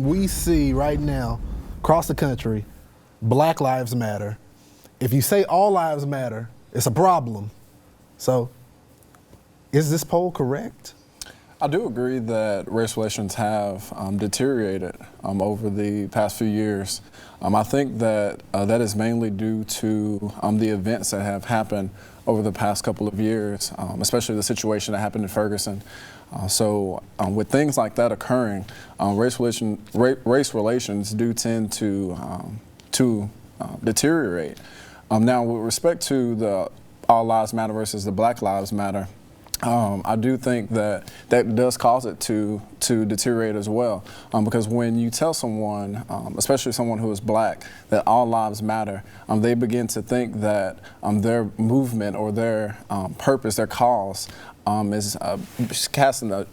We see right now across the country, Black Lives Matter. If you say all lives matter, it's a problem. So, is this poll correct? I do agree that race relations have deteriorated over the past few years. I think that that is mainly due to the events that have happened over the past couple of years, especially the situation that happened in Ferguson. So with things like that occurring, race relations do tend to deteriorate. Now, with respect to the All Lives Matter versus the Black Lives Matter, I do think that that does cause it to deteriorate as well, because when you tell someone, especially someone who is black, that all lives matter, they begin to think that their movement or their purpose, their cause, is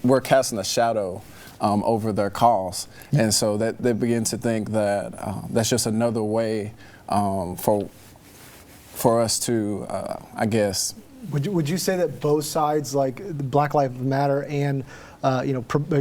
we're casting a shadow over their cause, and so that they begin to think that that's just another way for us to, I guess. Would you say that both sides, like the Black Lives Matter and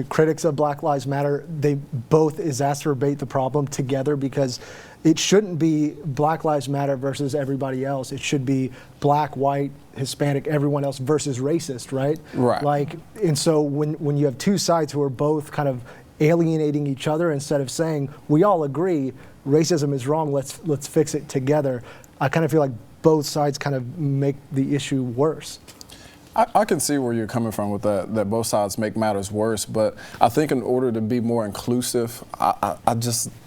critics of Black Lives Matter, they both exacerbate the problem together? Because it shouldn't be Black Lives Matter versus everybody else. It should be black, white, Hispanic, everyone else versus racist, right? Right. And so when you have two sides who are both kind of alienating each other, instead of saying we all agree racism is wrong, let's fix it together, I kind of feel like both sides kind of make the issue worse. I can see where you're coming from with that both sides make matters worse, but I think in order to be more inclusive, I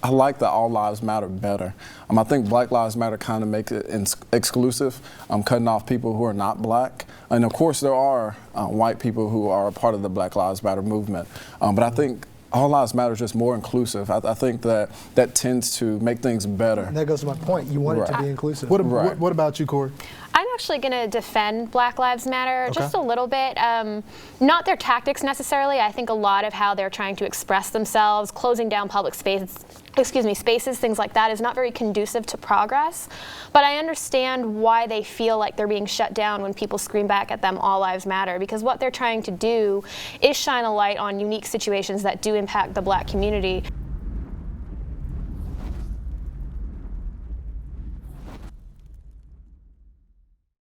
like the All Lives Matter better. I think Black Lives Matter kind of makes it exclusive, cutting off people who are not black. And of course there are white people who are a part of the Black Lives Matter movement, but I think All Lives Matter is just more inclusive. I think that tends to make things better. And that goes to my point. You want it to be inclusive. What about you, Corey? I'm actually going to defend Black Lives Matter just a little bit. Not their tactics necessarily. I think a lot of how they're trying to express themselves, closing down public spaces, things like that is not very conducive to progress. But I understand why they feel like they're being shut down when people scream back at them, all lives matter, because what they're trying to do is shine a light on unique situations that do impact the black community.